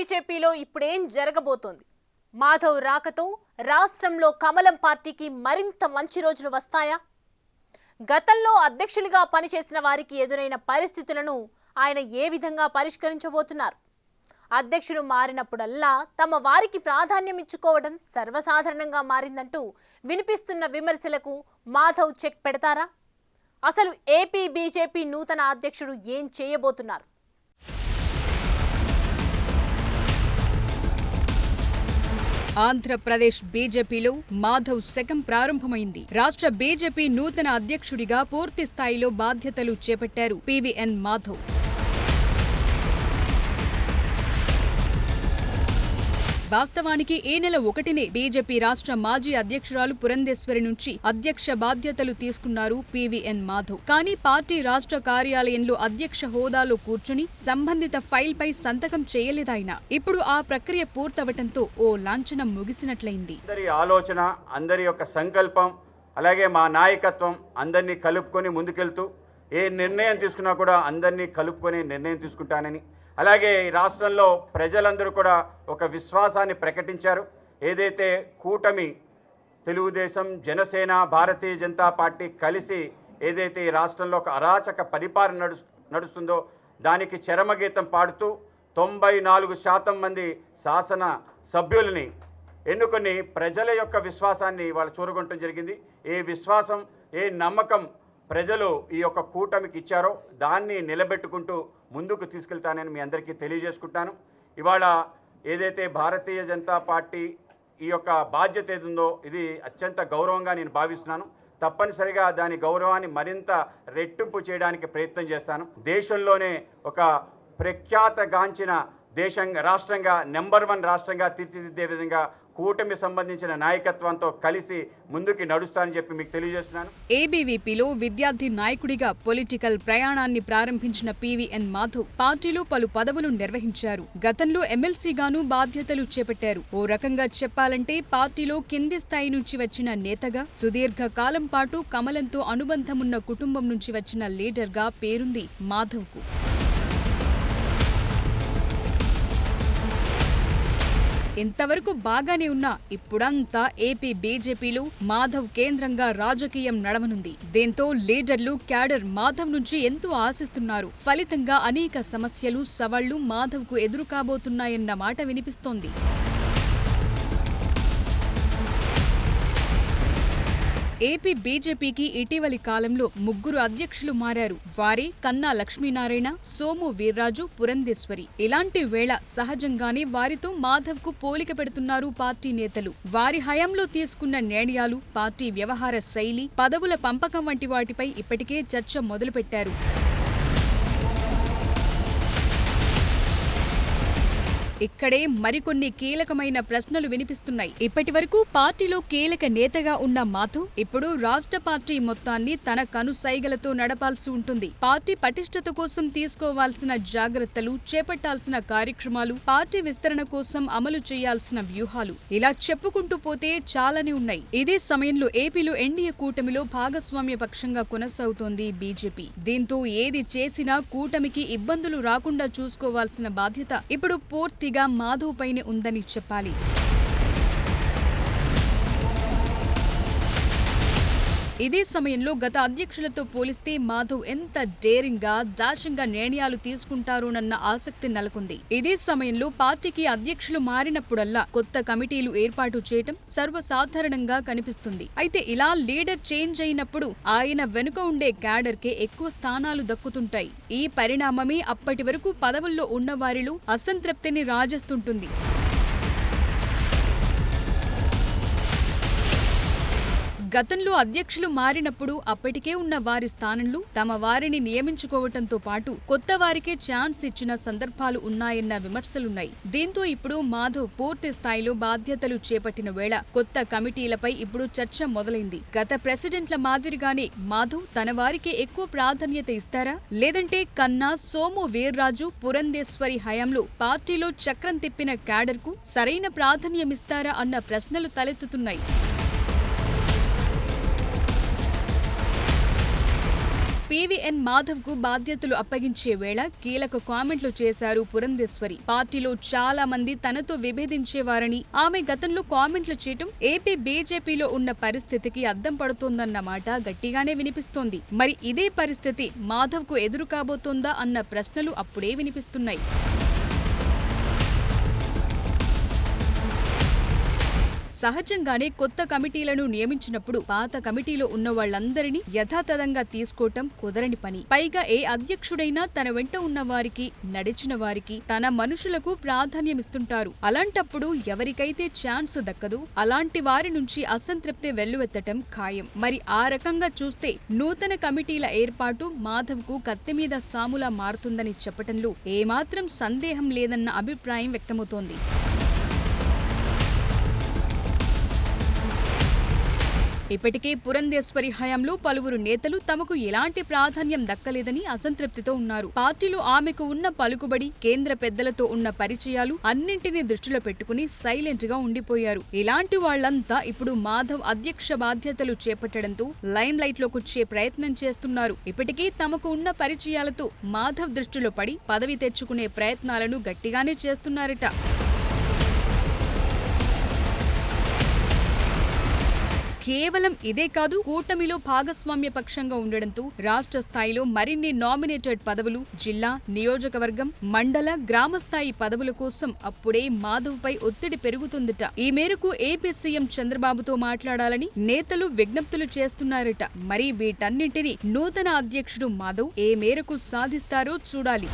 బీజేపీలో ఇప్పుడేం జరగబోతోంది? మాధవ్ రాకతో రాష్ట్రంలో కమలం పార్టీకి మరింత మంచి రోజులు వస్తాయా? గతంలో అధ్యక్షులుగా పనిచేసిన వారికి ఎదురైన పరిస్థితులను ఆయన ఏ విధంగా పరిష్కరించబోతున్నారు? అధ్యక్షులు మారినప్పుడల్లా తమ వారికి ప్రాధాన్యం ఇచ్చుకోవడం సర్వసాధారణంగా మారిందంటూ వినిపిస్తున్న విమర్శలకు మాధవ్ చెక్ పెడతారా? అసలు ఏపీ బీజేపీ నూతన అధ్యక్షుడు ఏం చేయబోతున్నారు? ఆంధ్రప్రదేశ్ బీజేపీలో మాధవ్ శకం ప్రారంభమైంది. రాష్ట్ర బీజేపీ నూతన అధ్యక్షుడిగా పూర్తి స్థాయిలో బాధ్యతలు చేపట్టారు పీవీఎన్ మాధవ్. వాస్తవానికి ఈ నెల 1నే బీజేపీ రాష్ట్ర మాజీ అధ్యక్షురాలు పురంధేశ్వరి నుంచి అధ్యక్ష బాధ్యతలు తీసుకున్నారు పీవీఎన్ మాధవ్. కానీ పార్టీ రాష్ట్ర కార్యాలయంలో అధ్యక్ష హోదాలో కూర్చుని సంబంధిత ఫైల్ పై సంతకం చేయలేదాయన. ఇప్పుడు ఆ ప్రక్రియ పూర్తవటంతో ఓ లాంఛనం ముగిసినట్లయింది. అందరి ఆలోచన, అందరి యొక్క సంకల్పం, అలాగే మా నాయకత్వం అందరినీ కలుపుకొని ముందుకెళ్తూ ఏ నిర్ణయం తీసుకున్నా కూడా అందరినీ కలుపుకొని నిర్ణయం తీసుకుంటానని, అలాగే ఈ రాష్ట్రంలో ప్రజలందరూ కూడా ఒక విశ్వాసాన్ని ప్రకటించారు. ఏదైతే కూటమి తెలుగుదేశం, జనసేన, భారతీయ జనతా పార్టీ కలిసి ఏదైతే ఈ రాష్ట్రంలో ఒక అరాచక పరిపాలన నడుస్తుందో దానికి చరమగీతం పాడుతూ 94% మంది శాసన సభ్యుల్ని ఎన్నుకొని ప్రజల యొక్క విశ్వాసాన్ని వాళ్ళు చూరగొనడం జరిగింది. ఏ విశ్వాసం, ఏ నమ్మకం ప్రజలు ఈ యొక్క కూటమికి ఇచ్చారో దాన్ని నిలబెట్టుకుంటూ ముందుకు తీసుకెళ్తానని మీ అందరికీ తెలియజేసుకుంటాను. ఇవాళ ఏదైతే భారతీయ జనతా పార్టీ ఈ యొక్క బాధ్యత ఏదుందో ఇది అత్యంత గౌరవంగా నేను భావిస్తున్నాను. తప్పనిసరిగా దాని గౌరవాన్ని మరింత రెట్టింపు చేయడానికి ప్రయత్నం చేస్తాను. దేశంలోనే ఒక ప్రఖ్యాతగాంచిన రాష్ట్రంగా నెంబర్ 1 రాష్ట్రంగా తీర్చిదిద్దే విధంగా కూటమి సంబంధించిన నాయకత్వంతో కలిసి ముందుకి నడుస్తానని చెప్పి మీకు తెలియజేస్తున్నాను. ఏబీవీపీలో విద్యార్థి నాయకుడిగా పొలిటికల్ ప్రయాణాన్ని ప్రారంభించిన పీవీఎన్ మాధవ్ పార్టీలో పలు పదవులు నిర్వహించారు. గతంలో ఎమ్మెల్సీగాను బాధ్యతలు చేపట్టారు. ఓ రకంగా చెప్పాలంటే పార్టీలో కింది స్థాయి నుంచి వచ్చిన నేతగా, సుదీర్ఘ కాలం పాటు కమలంతో అనుబంధమున్న కుటుంబం నుంచి వచ్చిన లీడర్గా పేరుంది మాధవ్కు. ఇంతవరకు బాగానే ఉన్నా ఇప్పుడంతా ఏపీ బీజేపీలో మాధవ్ కేంద్రంగా రాజకీయం నడవనుంది. దీంతో లీడర్లు, క్యాడర్ మాధవ్ నుంచి ఎంతో ఆశిస్తున్నారు. ఫలితంగా అనేక సమస్యలు, సవాళ్లు మాధవ్కు ఎదురు కాబోతున్నాయన్న మాట వినిపిస్తోంది. ఏపీ బీజేపీకి ఇటీవలి కాలంలో 3 అధ్యక్షులు మారారు. వారే కన్నా లక్ష్మీనారాయణ, సోము వీర్రాజు, పురంధేశ్వరి. ఇలాంటి వేళ సహజంగానే వారితో మాధవ్కు పోలిక పెడుతున్నారు పార్టీ నేతలు. వారి హయాంలో తీసుకున్న నిర్ణయాలు, పార్టీ వ్యవహార శైలి, పదవుల పంపకం వంటి వాటిపై ఇప్పటికే చర్చ మొదలుపెట్టారు. ఇక్కడే మరికొన్ని కీలకమైన ప్రశ్నలు వినిపిస్తున్నాయి. ఇప్పటివరకు పార్టీలో కీలక నేతగా ఉన్న మాధవ్ ఇప్పుడు రాష్ట్ర పార్టీ మొత్తాన్ని తన కనుసైగలతో నడపాల్సి ఉంటుంది. పార్టీ పటిష్టత కోసం తీసుకోవాల్సిన జాగ్రత్తలు, చేపట్టాల్సిన కార్యక్రమాలు, పార్టీ విస్తరణ కోసం అమలు చేయాల్సిన వ్యూహాలు, ఇలా చెప్పుకుంటూ పోతే చాలానే ఉన్నాయి. ఇదే సమయంలో ఏపీలో ఎన్డీఏ కూటమిలో భాగస్వామ్య పక్షంగా కొనసాగుతోంది బీజేపీ. దీంతో ఏది చేసినా కూటమికి ఇబ్బందులు రాకుండా చూసుకోవాల్సిన బాధ్యత ఇప్పుడు పూర్తి మాధవ్ పైనే ఉందని చెప్పాలి. ఇదే సమయంలో గత అధ్యక్షులతో పోలిస్తే మాధవ్ ఎంత డేరింగ్ గా, డాషింగ్ గా నిర్ణయాలు తీసుకుంటారోనన్న ఆసక్తి నెలకొంది. ఇదే సమయంలో పార్టీకి అధ్యక్షులు మారినప్పుడల్లా కొత్త కమిటీలు ఏర్పాటు చేయటం సర్వసాధారణంగా కనిపిస్తుంది. అయితే ఇలా లీడర్ చేంజ్ అయినప్పుడు ఆయన వెనుక ఉండే క్యాడర్ కే ఎక్కువ స్థానాలు దక్కుతుంటాయి. ఈ పరిణామమే అప్పటి వరకు పదవుల్లో ఉన్న వారిలో అసంతృప్తిని రాజేస్తుంటుంది. గతంలో అధ్యక్షులు మారినప్పుడు అప్పటికే ఉన్న వారి స్థానంలో తమ వారిని నియమించుకోవటంతో పాటు కొత్త వారికే ఛాన్స్ ఇచ్చిన సందర్భాలు ఉన్నాయన్న విమర్శలున్నాయి. దీంతో ఇప్పుడు మాధవ్ పూర్తి స్థాయిలో బాధ్యతలు చేపట్టిన వేళ కొత్త కమిటీలపై ఇప్పుడు చర్చ మొదలైంది. గత ప్రెసిడెంట్ల మాదిరిగానే మాధవ్ తన వారికే ఎక్కువ ప్రాధాన్యత ఇస్తారా, లేదంటే కన్నా, సోము వీర్రాజు, పురంధేశ్వరి హయాంలో పార్టీలో చక్రం తిప్పిన క్యాడర్ కు సరైన ప్రాధాన్యమిస్తారా అన్న ప్రశ్నలు తలెత్తుతున్నాయి. పివిఎన్ మాధవ్ కు బాధ్యతలు అప్పగించే వేళ కీలక కామెంట్లు చేశారు పురంధేశ్వరి. పార్టీలో చాలా మంది తనతో విభేదించేవారని, ఆమె గతంలో కామెంట్లు చేయటం ఏపీ బీజేపీలో ఉన్న పరిస్థితికి అద్దం పడుతోందన్న మాట గట్టిగానే వినిపిస్తోంది. మరి ఇదే పరిస్థితి మాధవ్ కు ఎదురు కాబోతోందా అన్న ప్రశ్నలు అప్పుడే వినిపిస్తున్నాయి. సహజంగానే కొత్త కమిటీలను నియమించినప్పుడు పాత కమిటీలో ఉన్న వాళ్లందరినీ యథాతథంగా తీసుకోవటం కుదరని పని. పైగా ఏ అధ్యక్షుడైనా తన వెంట ఉన్న వారికి, నడిచిన వారికి, తన మనుషులకు ప్రాధాన్యమిస్తుంటారు. అలాంటప్పుడు ఎవరికైతే ఛాన్స్ దక్కదు అలాంటి వారి నుంచి అసంతృప్తి వెల్లువెత్తటం ఖాయం. మరి ఆ రకంగా చూస్తే నూతన కమిటీల ఏర్పాటు మాధవ్ కు కత్తి మీద సాములా మారుతుందని చెప్పటంలో ఏమాత్రం సందేహం లేదన్న అభిప్రాయం వ్యక్తమవుతోంది. ఇప్పటికే పురంధేశ్వరి హయాంలో పలువురు నేతలు తమకు ఎలాంటి ప్రాధాన్యం దక్కలేదని అసంతృప్తితో ఉన్నారు. పార్టీలో ఆమెకు ఉన్న పలుకుబడి, కేంద్ర పెద్దలతో ఉన్న పరిచయాలు అన్నింటినీ దృష్టిలో పెట్టుకుని సైలెంట్ గా ఉండిపోయారు. ఇలాంటి వాళ్లంతా ఇప్పుడు మాధవ్ అధ్యక్ష బాధ్యతలు చేపట్టడంతో లైమ్ లైట్ లోకొచ్చే ప్రయత్నం చేస్తున్నారు. ఇప్పటికీ తమకు ఉన్న పరిచయాలతో మాధవ్ దృష్టిలో పడి పదవి తెచ్చుకునే ప్రయత్నాలను గట్టిగానే చేస్తున్నారట. కేవలం ఇదే కాదు, కూటమిలో భాగస్వామ్య పక్షంగా ఉండడంతో రాష్ట్ర స్థాయిలో మరిన్ని నామినేటెడ్ పదవులు, జిల్లా, నియోజకవర్గం, మండల, గ్రామ స్థాయి పదవుల కోసం అప్పుడే మాధవ్ పై ఒత్తిడి పెరుగుతుందట. ఈ మేరకు ఏపీ సీఎం చంద్రబాబుతో మాట్లాడాలని నేతలు విజ్ఞప్తులు చేస్తున్నారట. మరి వీటన్నింటినీ నూతన అధ్యక్షుడు మాధవ్ ఏ మేరకు సాధిస్తారో చూడాలి.